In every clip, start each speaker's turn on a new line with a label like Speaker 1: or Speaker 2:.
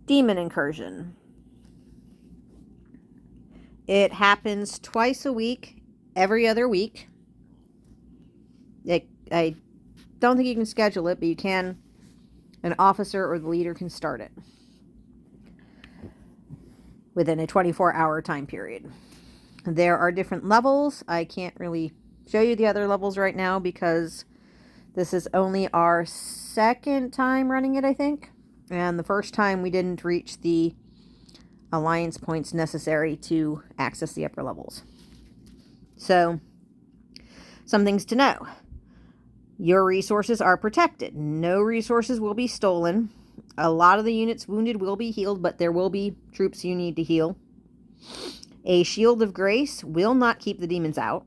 Speaker 1: Demon Incursion. It happens twice a week, every other week. I don't think you can schedule it, but you can. An officer or the leader can start it within a 24-hour time period. There are different levels. I can't really show you the other levels right now because this is only our second time running it, I think. And the first time we didn't reach the alliance points necessary to access the upper levels. So, some things to know. Your resources are protected. No resources will be stolen. A lot of the units wounded will be healed, but there will be troops you need to heal. A shield of grace will not keep the demons out.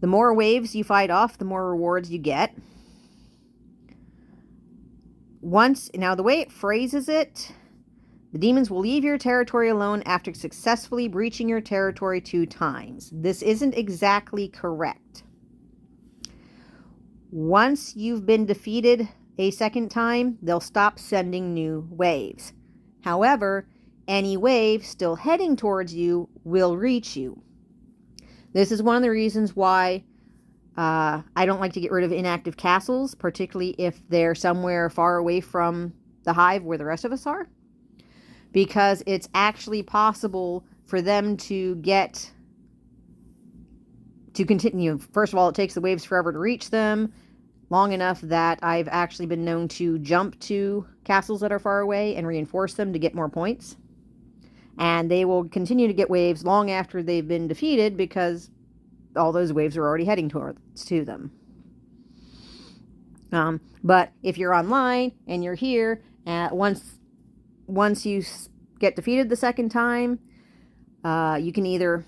Speaker 1: The more waves you fight off, the more rewards you get. Now the way it phrases it, the demons will leave your territory alone after successfully breaching your territory 2 times. This isn't exactly correct. Once you've been defeated a second time, they'll stop sending new waves. However, any wave still heading towards you will reach you. This is one of the reasons why I don't like to get rid of inactive castles, particularly if they're somewhere far away from the hive where the rest of us are. Because it's actually possible for them to continue. First of all, it takes the waves forever to reach them, long enough that I've actually been known to jump to castles that are far away and reinforce them to get more points. And they will continue to get waves long after they've been defeated because all those waves are already heading to them. But if you're online and you're here, once you get defeated the second time, you can either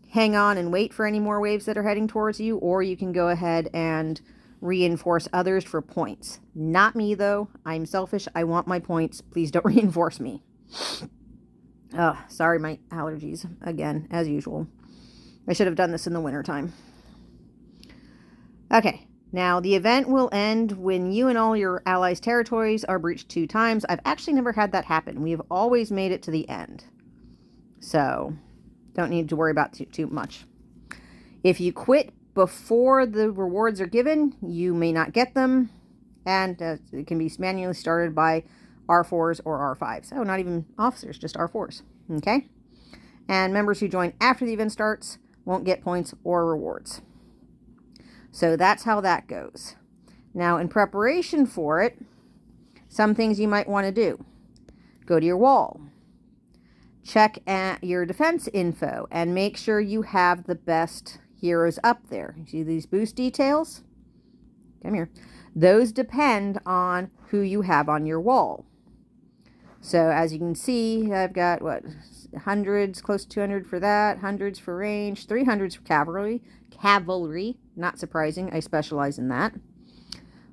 Speaker 1: hang on and wait for any more waves that are heading towards you, or you can go ahead and reinforce others for points. Not me, though. I'm selfish. I want my points. Please don't reinforce me. Sorry, my allergies again, as usual. I should have done this in the wintertime. Okay, now the event will end when you and all your allies' territories are breached 2 times. I've actually never had that happen. We have always made it to the end. So, don't need to worry about too much. If you quit before the rewards are given, you may not get them. And it can be manually started by R4s or R5s. Oh, not even officers, just R4s. Okay? And members who join after the event starts won't get points or rewards. So that's how that goes. Now, in preparation for it, some things you might want to do. Go to your wall. Check at your defense info and make sure you have the best heroes up there. You see these boost details? Come here. Those depend on who you have on your wall. So as you can see, I've got hundreds, close to 200 for that, hundreds for range, 300s for cavalry. Not surprising, I specialize in that.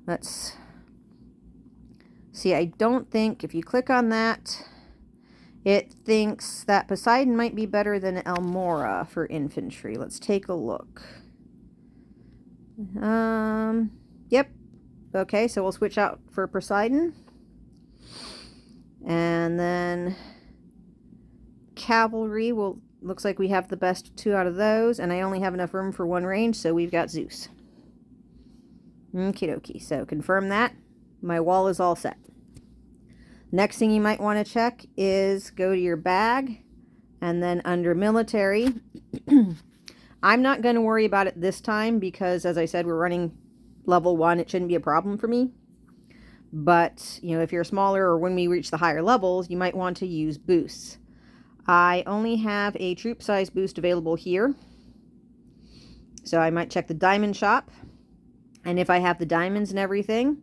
Speaker 1: Let's see. I don't think if you click on that, it thinks that Poseidon might be better than Elmora for infantry. Let's take a look. Yep. Okay, so we'll switch out for Poseidon. And then cavalry looks like we have the best 2 out of those, and I only have enough room for 1 range, so we've got Zeus. Okie dokie. So confirm that. My wall is all set. Next thing you might want to check is go to your bag, and then under military, I'm not going to worry about it this time because, as I said, we're running level 1. It shouldn't be a problem for me. But, if you're smaller or when we reach the higher levels, you might want to use boosts. I only have a troop size boost available here. So I might check the diamond shop. And if I have the diamonds and everything,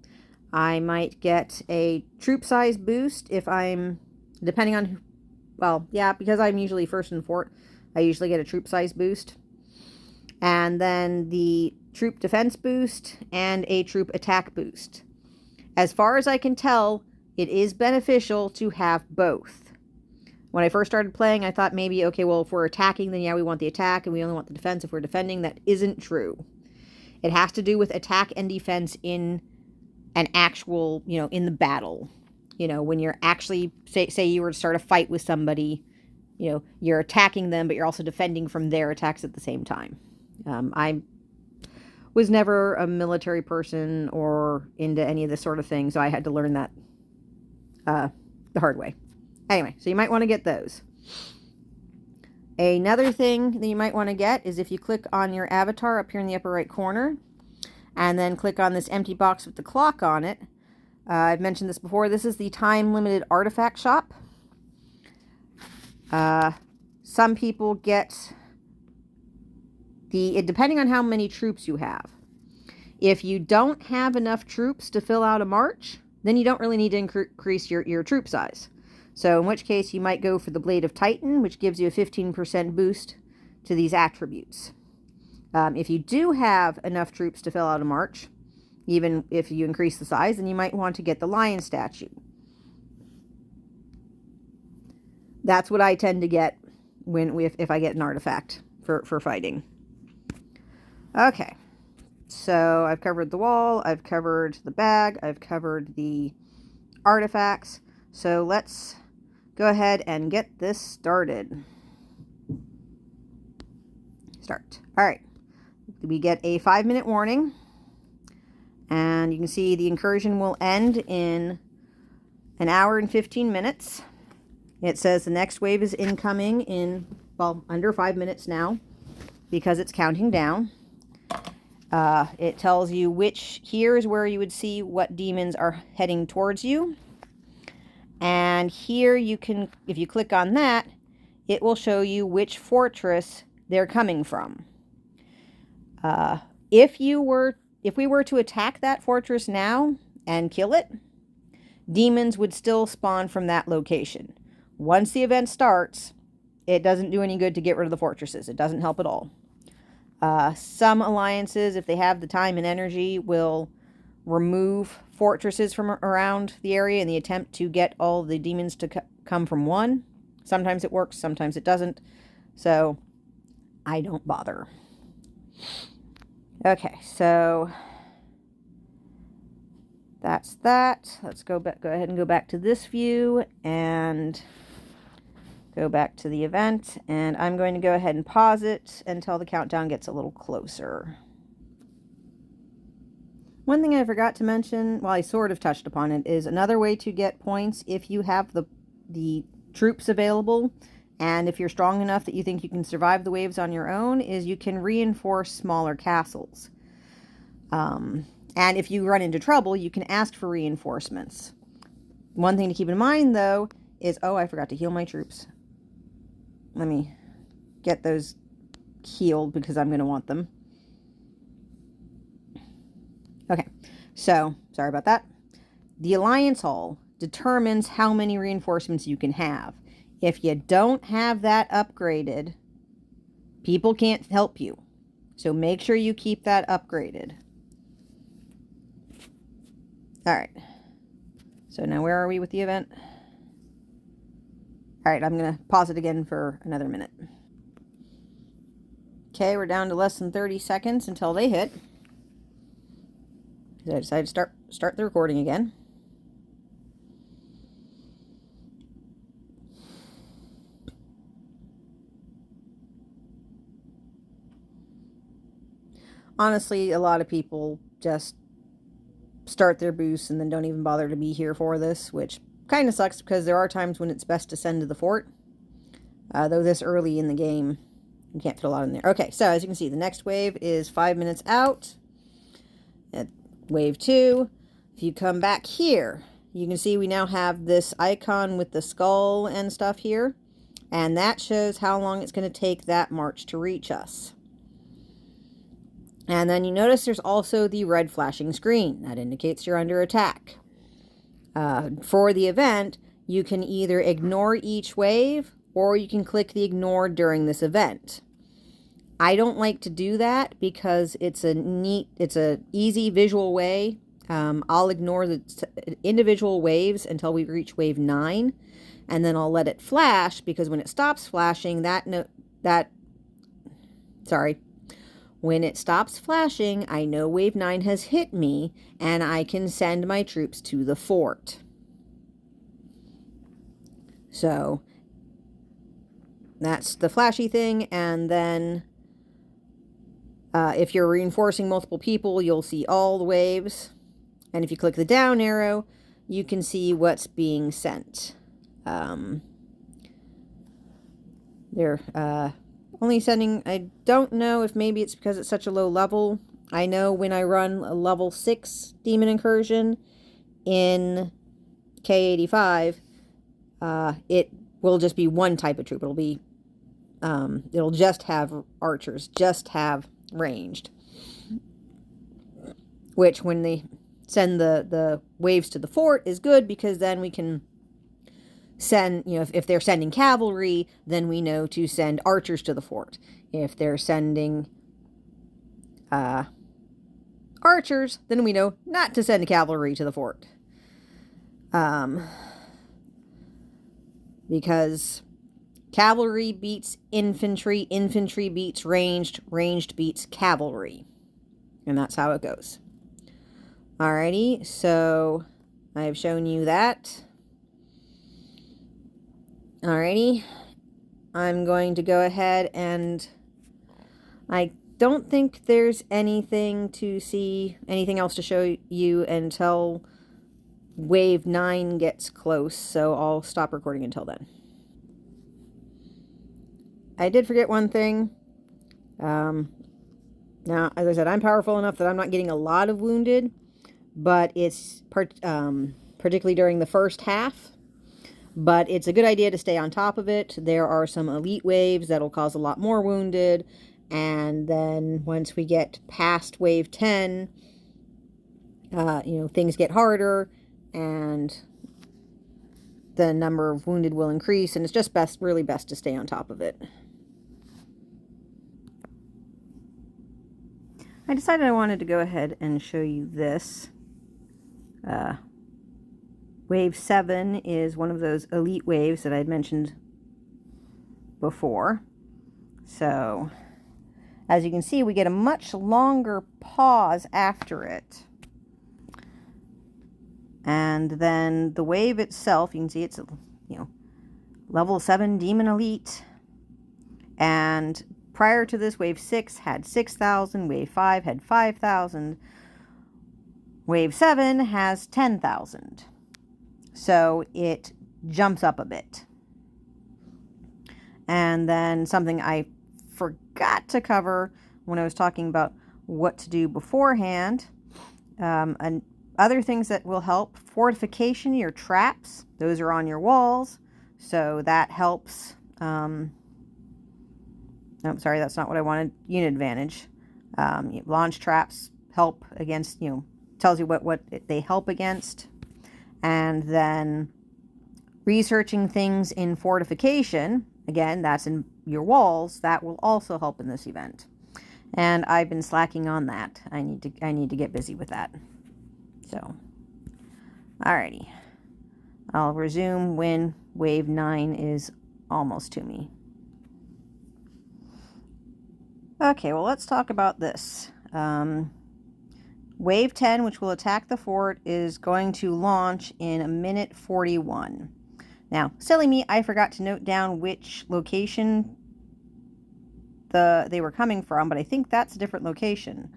Speaker 1: I might get a troop size boost if I'm, depending on, because I'm usually first in fort, I usually get a troop size boost. And then the troop defense boost and a troop attack boost. As far as I can tell, it is beneficial to have both. When I first started playing, I thought maybe, okay, well, if we're attacking, then yeah, we want the attack, and we only want the defense if we're defending. That isn't true. It has to do with attack and defense in an actual, in the battle. You know, when you're actually, say you were to start a fight with somebody, you know, you're attacking them, but you're also defending from their attacks at the same time. I was never a military person or into any of this sort of thing, so I had to learn that the hard way. Anyway, so you might want to get those. Another thing that you might want to get is if you click on your avatar up here in the upper right corner, and then click on this empty box with the clock on it. I've mentioned this before. This is the time-limited artifact shop. Some people get depending on how many troops you have. If you don't have enough troops to fill out a march, then you don't really need to increase your troop size. So in which case you might go for the Blade of Titan, which gives you a 15% boost to these attributes. If you do have enough troops to fill out a march, even if you increase the size, then you might want to get the lion statue. That's what I tend to get if I get an artifact for fighting. Okay, so I've covered the wall, I've covered the bag, I've covered the artifacts. So let's go ahead and get this started. Start. All right. We get a 5-minute warning, and you can see the incursion will end in 1 hour and 15 minutes. It says the next wave is incoming in, well, under 5 minutes now, because it's counting down. It tells you here is where you would see what demons are heading towards you. And here you can, if you click on that, it will show you which fortress they're coming from. If we were to attack that fortress now and kill it, demons would still spawn from that location. Once the event starts, it doesn't do any good to get rid of the fortresses. It doesn't help at all. Some alliances, if they have the time and energy, will remove fortresses from around the area in the attempt to get all the demons to come from one. Sometimes it works, sometimes it doesn't. So I don't bother. Okay, so that's that. Let's go ahead and go back to this view and go back to the event. And I'm going to go ahead and pause it until the countdown gets a little closer. One thing I forgot to mention, well, I sort of touched upon it, is another way to get points if you have the troops available. And if you're strong enough that you think you can survive the waves on your own, is you can reinforce smaller castles. And if you run into trouble, you can ask for reinforcements. One thing to keep in mind, though, is, oh, I forgot to heal my troops. Let me get those healed because I'm going to want them. Okay, so, sorry about that. The Alliance Hall determines how many reinforcements you can have. If you don't have that upgraded, people can't help you. So make sure you keep that upgraded. Alright. So now where are we with the event? Alright, I'm going to pause it again for another minute. Okay, we're down to less than 30 seconds until they hit. I decided to start the recording again. Honestly, a lot of people just start their boosts and then don't even bother to be here for this, which kind of sucks because there are times when it's best to send to the fort. Though this early in the game, you can't fit a lot in there. Okay, so as you can see, the next wave is 5 minutes out. At wave 2, if you come back here, you can see we now have this icon with the skull and stuff here. And that shows how long it's going to take that march to reach us. And then you notice there's also the red flashing screen. That indicates you're under attack. For the event, you can either ignore each wave, or you can click the ignore during this event. I don't like to do that because it's a easy visual way. I'll ignore the individual waves until we reach wave 9, and then I'll let it flash, because when it stops flashing, when it stops flashing, I know wave 9 has hit me, and I can send my troops to the fort. So that's the flashy thing. And then if you're reinforcing multiple people, you'll see all the waves. And if you click the down arrow, you can see what's being sent. They're only sending, I don't know if maybe it's because it's such a low level. I know when I run a level 6 Demon Incursion in K85, it will just be one type of troop. It'll be, it'll just have archers, just have ranged. Which when they send the waves to the fort is good, because then we can send, you know, if they're sending cavalry, then we know to send archers to the fort. If they're sending archers, then we know not to send cavalry to the fort. Because cavalry beats infantry, infantry beats ranged, ranged beats cavalry. And that's how it goes. Alrighty, so I've shown you that. Alrighty, I'm going to go ahead and I don't think there's anything else to show you until wave 9 gets close, so I'll stop recording until then. I did forget one thing. Now, as I said, I'm powerful enough that I'm not getting a lot of wounded, but it's particularly during the first half. But it's a good idea to stay on top of it. There are some elite waves that'll cause a lot more wounded. And then once we get past wave 10, things get harder and the number of wounded will increase. And it's just really best to stay on top of it. I decided I wanted to go ahead and show you this. Wave 7 is one of those elite waves that I had mentioned before. So, as you can see, we get a much longer pause after it. And then the wave itself, you can see it's, level 7 Demon Elite. And prior to this, wave 6 had 6,000, wave 5 had 5,000, wave 7 has 10,000. So it jumps up a bit. And then something I forgot to cover when I was talking about what to do beforehand. And other things that will help: fortification, your traps. Those are on your walls. So that helps. Oh, sorry, that's not what I wanted. Unit advantage. Launch traps help against, tells you what they help against. And then researching things in fortification, again, that's in your walls, that will also help in this event. And I've been slacking on that. I need to get busy with that. So, alrighty. I'll resume when wave 9 is almost to me. Okay, well, let's talk about this. Wave 10, which will attack the fort, is going to launch in a minute 41. Now, silly me, I forgot to note down which location they were coming from, but I think that's a different location.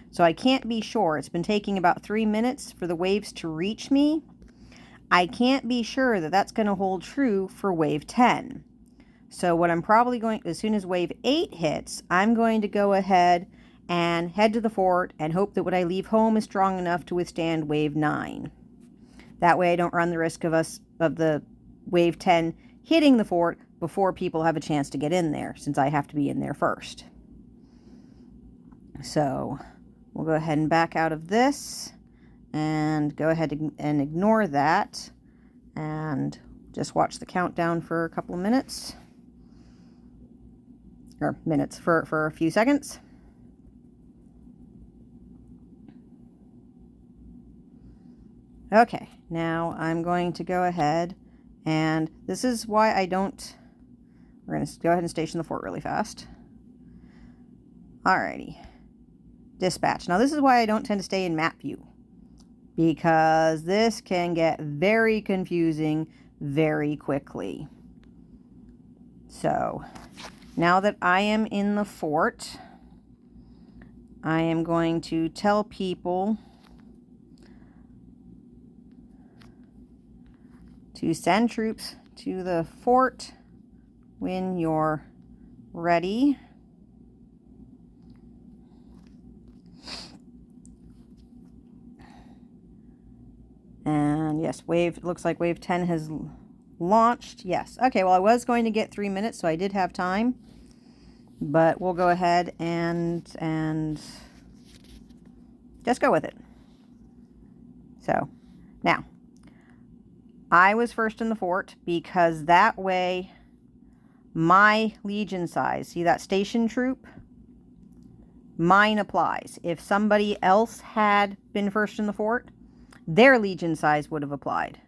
Speaker 1: So I can't be sure. It's been taking about 3 minutes for the waves to reach me. I can't be sure that that's going to hold true for wave 10. So what I'm probably going, as soon as wave 8 hits, I'm going to go ahead and head to the fort and hope that what I leave home is strong enough to withstand wave 9. That way I don't run the risk of the wave 10 hitting the fort before people have a chance to get in there, since I have to be in there first. So we'll go ahead and back out of this and go ahead and ignore that and just watch the countdown for a couple of minutes. Or minutes, for a few seconds. Okay, now I'm going to go ahead, and this is why I don't, we're going to go ahead and station the fort really fast. Alrighty. Dispatch. Now this is why I don't tend to stay in map view, because this can get very confusing very quickly. So now that I am in the fort, I am going to tell people to send troops to the fort when you're ready. And yes, it looks like wave 10 has launched. Yes. Okay, well, I was going to get 3 minutes, so I did have time. But we'll go ahead and just go with it. So, now, I was first in the fort because that way my legion size, see that station troop? Mine applies. If somebody else had been first in the fort, their legion size would have applied.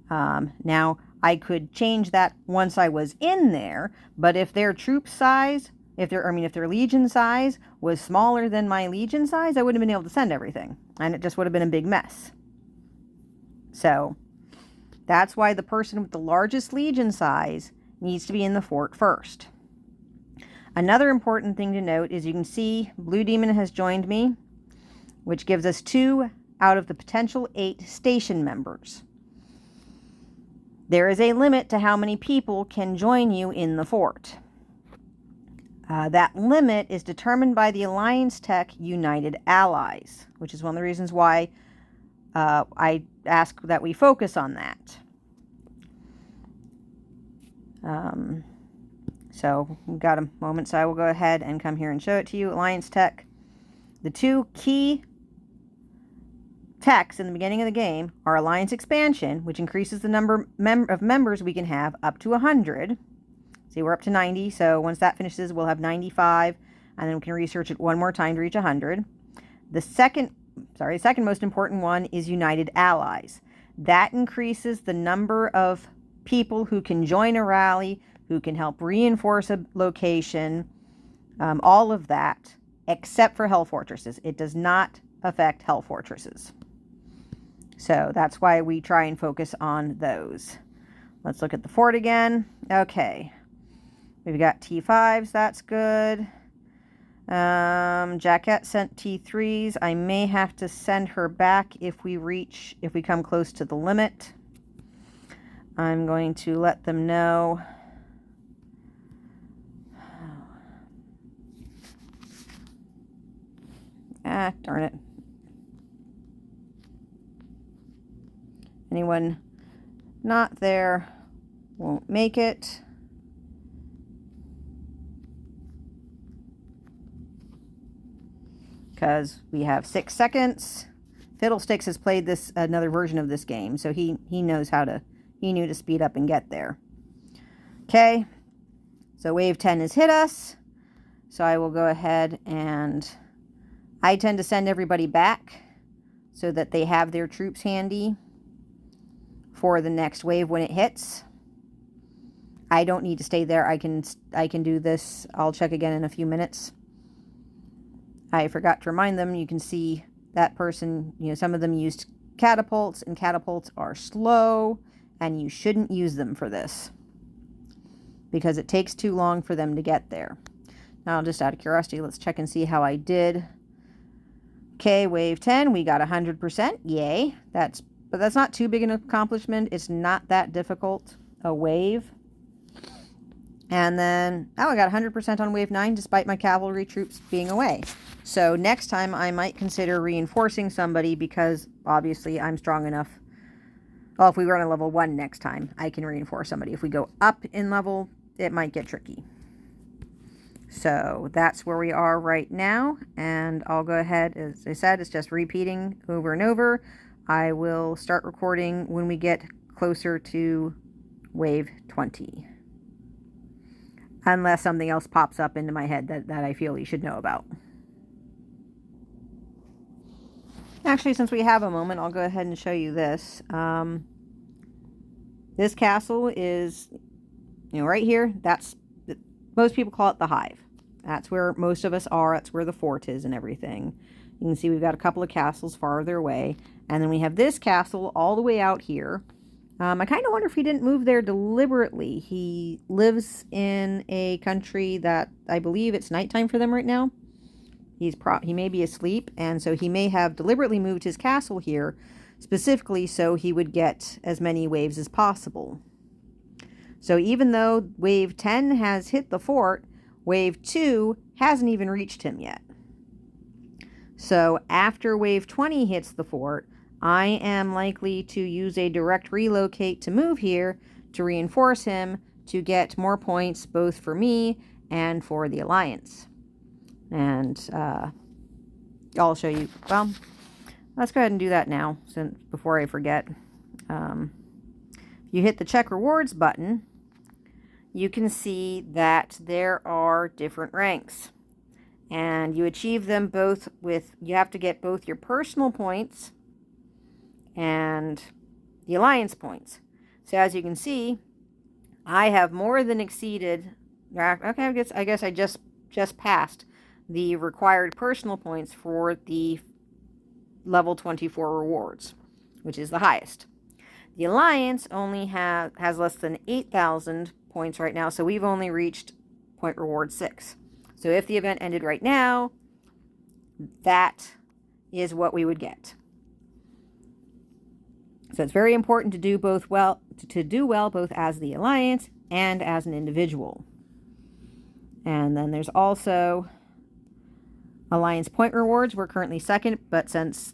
Speaker 1: Now, I could change that once I was in there, but if their troop size, if their legion size was smaller than my legion size, I wouldn't have been able to send everything, and it just would have been a big mess. So, that's why the person with the largest legion size needs to be in the fort first. Another important thing to note is you can see Blue Demon has joined me, which gives us 2 out of the potential 8 station members. There is a limit to how many people can join you in the fort. That limit is determined by the Alliance Tech United Allies, which is one of the reasons why I ask that we focus on that. So we've got a moment, so I will go ahead and come here and show it to you. Alliance Tech. The 2 key techs in the beginning of the game are Alliance Expansion, which increases the number of members we can have up to 100. See, we're up to 90, so once that finishes, we'll have 95, and then we can research it one more time to reach 100. The second most important one is United Allies. That increases the number of people who can join a rally, who can help reinforce a location, all of that, except for Hell Fortresses. It does not affect Hell Fortresses. So that's why we try and focus on those. Let's look at the fort again. Okay. We've got T5s. That's good. Jaquette sent T3s. I may have to send her back if we come close to the limit. I'm going to let them know. Ah, darn it. Anyone not there won't make it. Because we have 6 seconds. Fiddlesticks has played another version of this game, so he knows he knew to speed up and get there. Okay, so wave 10 has hit us. So I will go ahead and I tend to send everybody back so that they have their troops handy for the next wave when it hits. I don't need to stay there. I can do this. I'll check again in a few minutes. I forgot to remind them, you can see that person, some of them used catapults, and catapults are slow, and you shouldn't use them for this because it takes too long for them to get there. Now, just out of curiosity, let's check and see how I did. Okay, wave 10, we got 100%. Yay. But that's not too big an accomplishment. It's not that difficult a wave. And then, I got 100% on wave 9 despite my cavalry troops being away. So next time I might consider reinforcing somebody because obviously I'm strong enough. Well, if we run a level 1 next time, I can reinforce somebody. If we go up in level, it might get tricky. So that's where we are right now. And I'll go ahead, as I said, it's just repeating over and over. I will start recording when we get closer to wave 20. Unless something else pops up into my head that I feel you should know about. Actually, since we have a moment, I'll go ahead and show you this. This castle is, right here. Most people call it the Hive. That's where most of us are. That's where the fort is and everything. You can see we've got a couple of castles farther away. And then we have this castle all the way out here. I kind of wonder if he didn't move there deliberately. He lives in a country that I believe it's nighttime for them right now. He may be asleep, and so he may have deliberately moved his castle here specifically so he would get as many waves as possible. So even though wave 10 has hit the fort, wave 2 hasn't even reached him yet. So after wave 20 hits the fort, I am likely to use a direct relocate to move here to reinforce him to get more points both for me and for the Alliance. And I'll show you. Well, let's go ahead and do that now before I forget. You hit the check rewards button, you can see that there are different ranks. And you achieve them both with, you have to get both your personal points and the Alliance points. So as you can see, I have more than exceeded, okay, I guess I just passed the required personal points for the level 24 rewards, which is the highest. The Alliance only has less than 8,000 points right now, so we've only reached point reward 6. So if the event ended right now, that is what we would get. So it's very important to do both well, both as the Alliance and as an individual. And then there's also Alliance point rewards. We're currently second, but since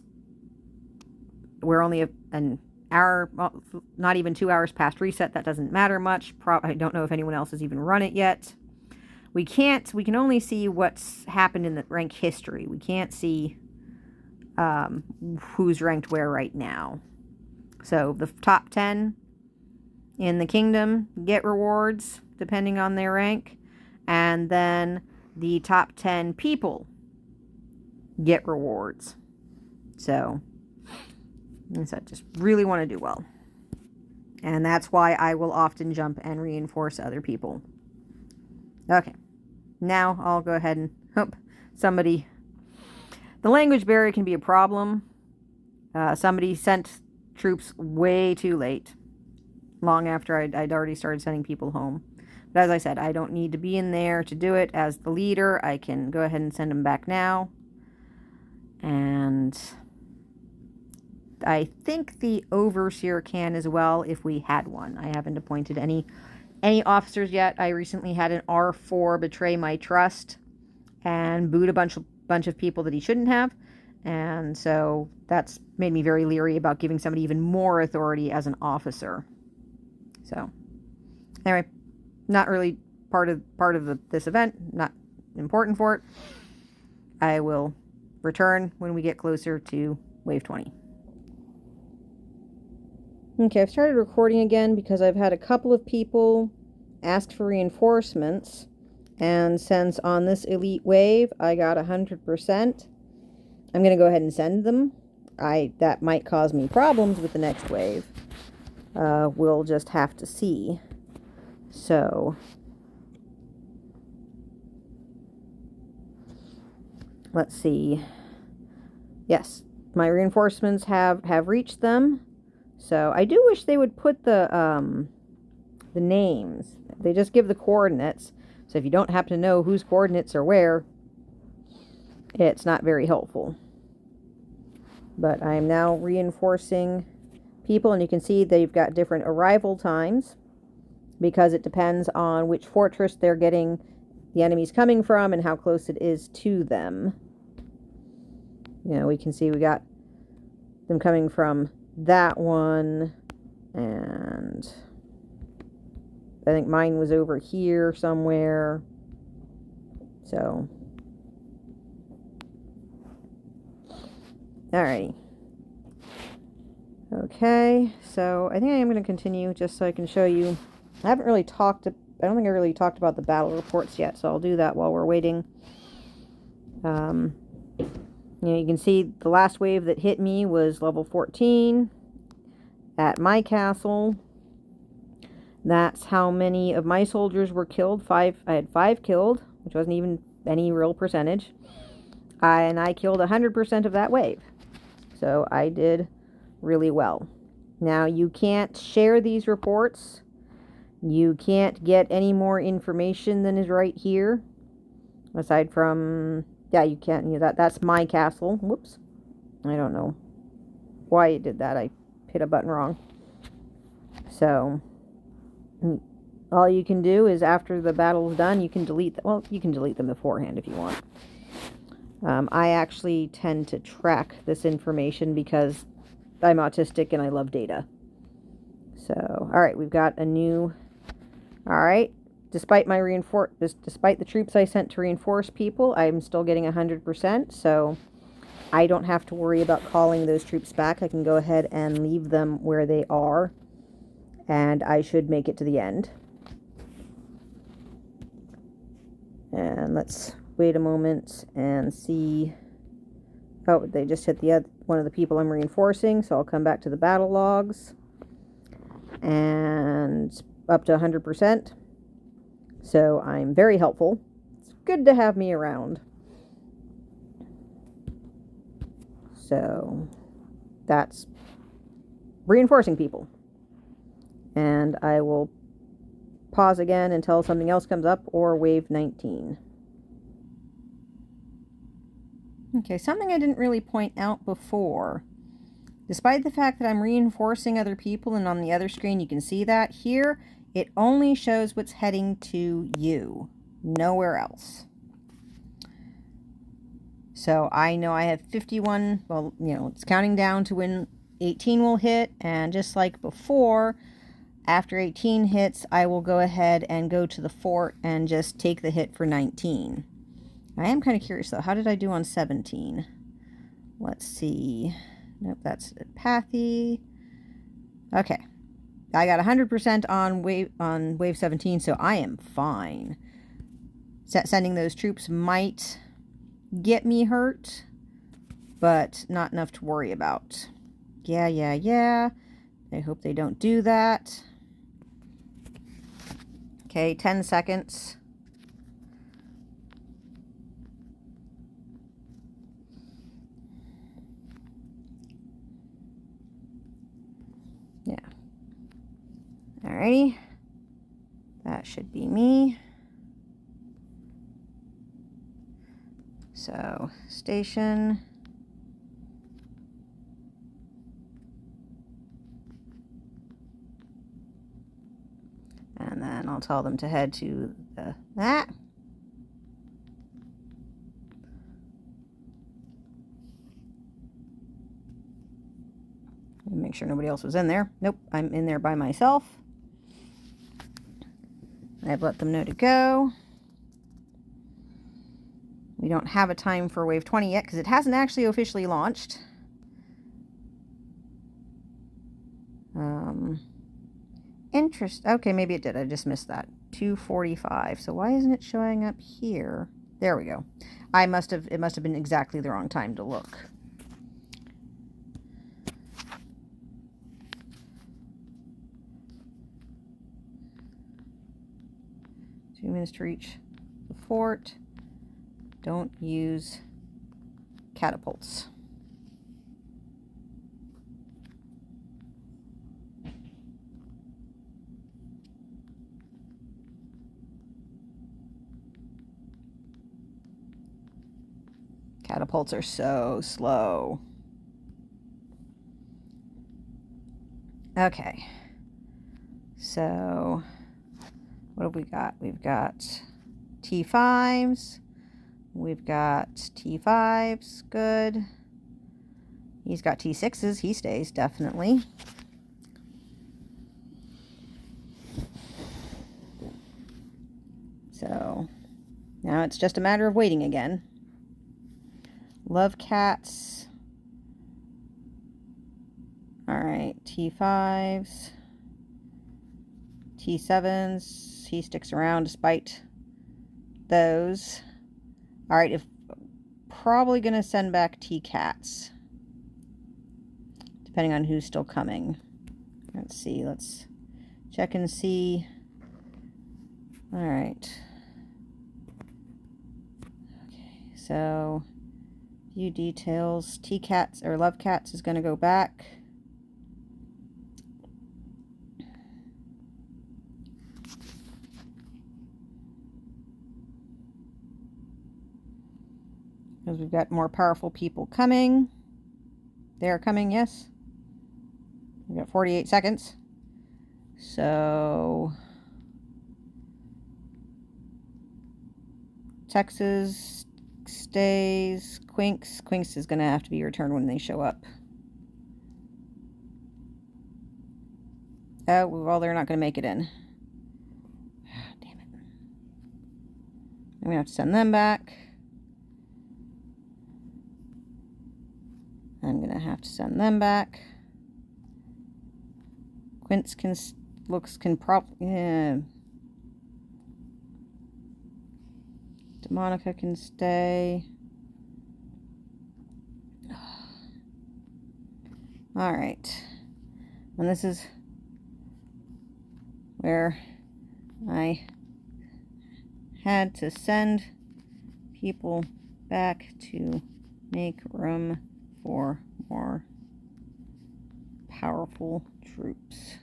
Speaker 1: we're only an hour, well, not even 2 hours past reset, that doesn't matter much. I don't know if anyone else has even run it yet. We can only see what's happened in the rank history. We can't see who's ranked where right now. So the top 10 in the kingdom get rewards depending on their rank. And then the top 10 people get rewards. So I just really want to do well. And that's why I will often jump and reinforce other people. Okay. Now I'll go ahead and hope somebody... The language barrier can be a problem. Somebody sent troops way too late. Long after I'd already started sending people home. But as I said, I don't need to be in there to do it. As the leader, I can go ahead and send them back now. And I think the overseer can as well if we had one. I haven't appointed any officers yet. I recently had an R4 betray my trust and boot a bunch of people that he shouldn't have. And so that's made me very leery about giving somebody even more authority as an officer. So anyway, not really part of this event, not important for it. I will return when we get closer to wave 20. Okay, I've started recording again because I've had a couple of people ask for reinforcements, and since on this elite wave I got 100%, I'm going to go ahead and send them. That might cause me problems with the next wave. We'll just have to see. So let's see. Yes, my reinforcements have reached them. So I do wish they would put the names. They just give the coordinates. So if you don't happen to know whose coordinates are where, it's not very helpful. But I am now reinforcing people, and you can see they've got different arrival times because it depends on which fortress they're getting the enemies coming from and how close it is to them. You know, we can see we got them coming from that one, and I think mine was over here somewhere. So alrighty. Okay, so I think I am going to continue just so I can show you. I don't think I really talked about the battle reports yet, so I'll do that while we're waiting. You can see the last wave that hit me was level 14 at my castle. That's how many of my soldiers were killed. I had 5 killed, which wasn't even any real percentage. And I killed 100% of that wave. So I did really well. Now, you can't share these reports. You can't get any more information than is right here. Aside from, yeah, you can't, that's my castle. Whoops. I don't know why it did that. I hit a button wrong. So, all you can do is after the battle's done, you can delete them. Well, you can delete them beforehand if you want. I actually tend to track this information because I'm autistic and I love data. So, all right, we've got a new. All right, despite the troops I sent to reinforce people, I'm still getting 100%. So, I don't have to worry about calling those troops back. I can go ahead and leave them where they are, and I should make it to the end. And let's wait a moment and see. Oh, they just hit one of the people I'm reinforcing, so I'll come back to the battle logs. And up to 100%. So I'm very helpful. It's good to have me around. So that's reinforcing people. And I will pause again until something else comes up, or wave 19. Okay, something I didn't really point out before. Despite the fact that I'm reinforcing other people, and on the other screen you can see that, here it only shows what's heading to you, nowhere else. So I know I have 51, well, it's counting down to when 18 will hit, and just like before, after 18 hits, I will go ahead and go to the fort and just take the hit for 19. I am kind of curious though, how did I do on 17? Let's see. Nope, that's Pathy. Okay. I got 100% on wave 17, so I am fine. Sending those troops might get me hurt, but not enough to worry about. Yeah. I hope they don't do that. Okay, 10 seconds. Yeah. Alrighty. That should be me. So, station. And then I'll tell them to head to that. Make sure nobody else was in there. Nope, I'm in there by myself. I've let them know to go. We don't have a time for wave 20 yet because it hasn't actually officially launched. Okay, maybe it did. I just missed that. 2:45. So why isn't it showing up here? There we go. It must have been exactly the wrong time to look. Two minutes to reach the fort. Don't use catapults. Catapults are so slow. Okay. So, what have we got? We've got T5s. We've got T5s. Good. He's got T6s. He stays, definitely. So, now it's just a matter of waiting again. Love cats. Alright, T5s. T7s. He sticks around despite those. Alright, probably going to send back T-cats. Depending on who's still coming. Let's see. Let's check and see. Alright. Okay, so view details. T-cats or love cats is going to go back. because we've got more powerful people coming. They're coming, yes. We've got 48 seconds. So Texas stays. Quinks is going to have to be returned when they show up. Oh, well, they're not going to make it in. Damn it. I'm going to have to send them back. I'm going to have to send them back. Quince can probably, yeah. Demonica can stay. All right. And this is where I had to send people back to make room for more powerful troops.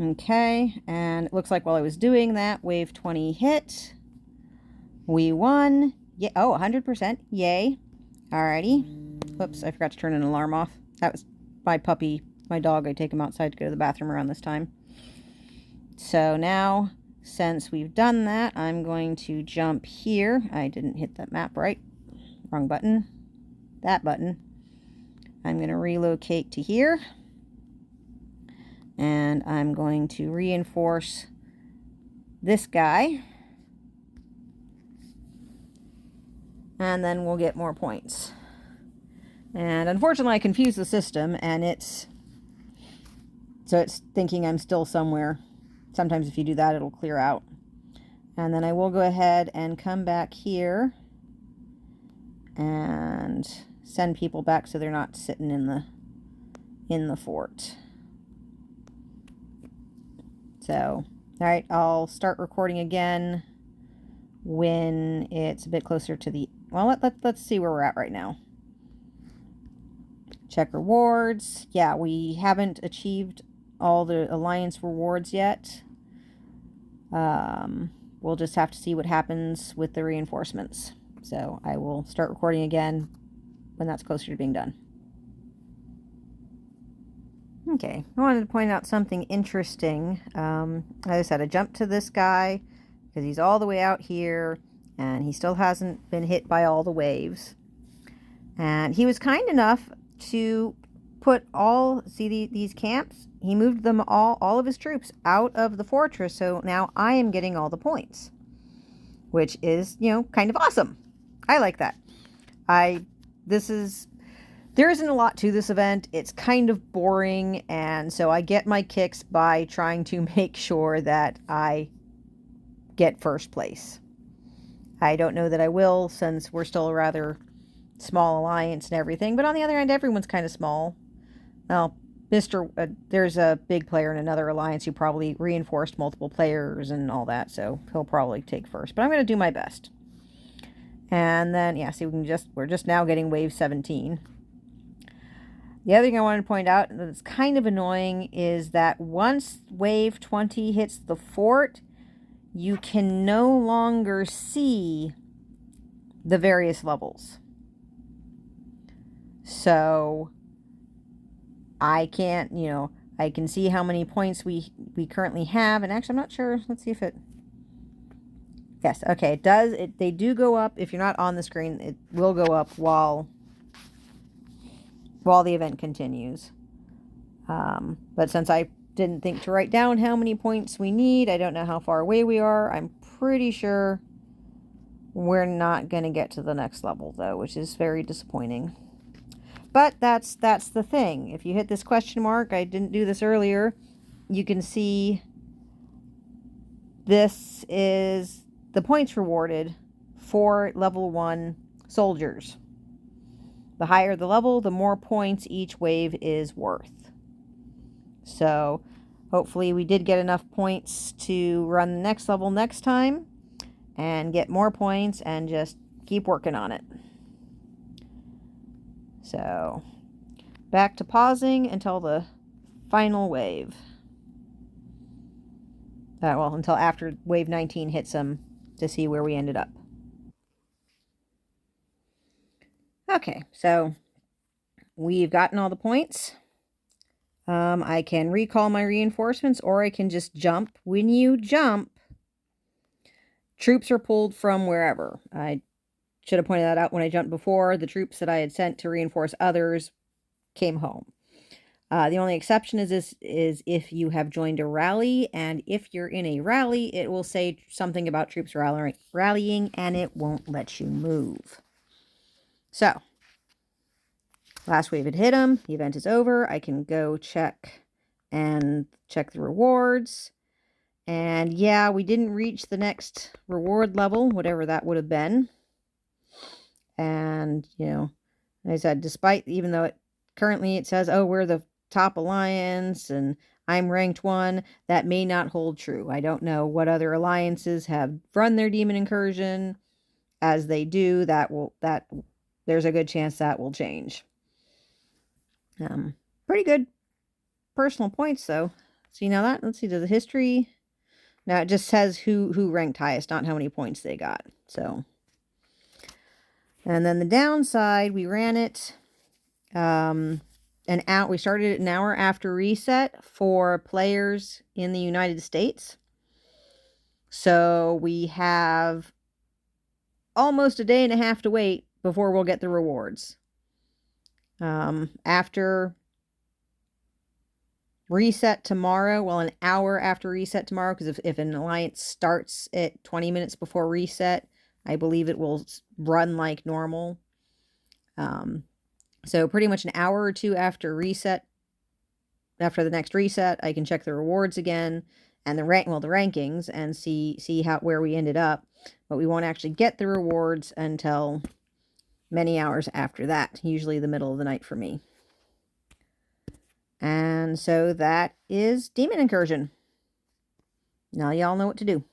Speaker 1: Okay, and it looks like while I was doing that, wave 20 hit. We won. Yeah, oh, 100%. Yay. Alrighty. Oops, I forgot to turn an alarm off. That was my puppy, my dog. I take him outside to go to the bathroom around this time. So now, since we've done that, I'm going to jump here. I didn't hit that map right. Wrong button. That button. I'm going to relocate to here. And I'm going to reinforce this guy. And then we'll get more points. And unfortunately I confused the system, and it's thinking I'm still somewhere. Sometimes if you do that, it'll clear out. And then I will go ahead and come back here and send people back so they're not sitting in the fort. So, all right, I'll start recording again when it's a bit closer to the, well, let's see where we're at right now. Check rewards. Yeah, we haven't achieved all the alliance rewards yet. We'll just have to see what happens with the reinforcements. So I will start recording again when that's closer to being done. Okay, I wanted to point out something interesting. As I said, I jumped to this guy because he's all the way out here and he still hasn't been hit by all the waves. And he was kind enough to put these camps, he moved them all of his troops out of the fortress. So now I am getting all the points, which is, kind of awesome. I like that. There isn't a lot to this event. It's kind of boring, and so I get my kicks by trying to make sure that I get first place. I don't know that I will, since we're still a rather small alliance and everything, but on the other hand, everyone's kind of small. Well, there's a big player in another alliance who probably reinforced multiple players and all that, so he'll probably take first, but I'm going to do my best. And then, yeah, see, we're just now getting wave 17. The other thing I wanted to point out that's kind of annoying is that once wave 20 hits the fort, you can no longer see the various levels. So I can't, I can see how many points we currently have. And actually, I'm not sure. Let's see if it... Yes, okay, it does. They do go up. If you're not on the screen, it will go up while the event continues. But since I didn't think to write down how many points we need, I don't know how far away we are. I'm pretty sure we're not going to get to the next level, though, which is very disappointing. But that's the thing. If you hit this question mark, I didn't do this earlier, you can see this is the points rewarded for level 1 soldiers. The higher the level, the more points each wave is worth. So hopefully we did get enough points to run the next level next time and get more points and just keep working on it. So back to pausing until the final wave. Well, until after wave 19 hits them to see where we ended up. Okay, so we've gotten all the points. I can recall my reinforcements, or I can just jump. When you jump, troops are pulled from wherever. I should have pointed that out when I jumped before. The troops that I had sent to reinforce others came home. The only exception is if you have joined a rally, and if you're in a rally, it will say something about troops rallying, and it won't let you move. So, last wave had hit them. The event is over. I can go check the rewards. And yeah, we didn't reach the next reward level, whatever that would have been. And, you know, like I said, even though currently it says, oh, we're the top alliance and I'm ranked 1, that may not hold true. I don't know what other alliances have run their demon incursion. As they do, there's a good chance that will change. Pretty good personal points though. See now that, let's see, does the history, now it just says who ranked highest, not how many points they got. So, and then the downside, we ran it we started it an hour after reset for players in the United States. So we have almost a day and a half to wait before we'll get the rewards. After reset tomorrow, well, an hour after reset tomorrow, because if an alliance starts at 20 minutes before reset, I believe it will run like normal. So pretty much an hour or two after reset, after the next reset, I can check the rewards again and the rankings and see where we ended up. But we won't actually get the rewards until many hours after that, usually the middle of the night for me. And so that is Demon Incursion. Now y'all know what to do.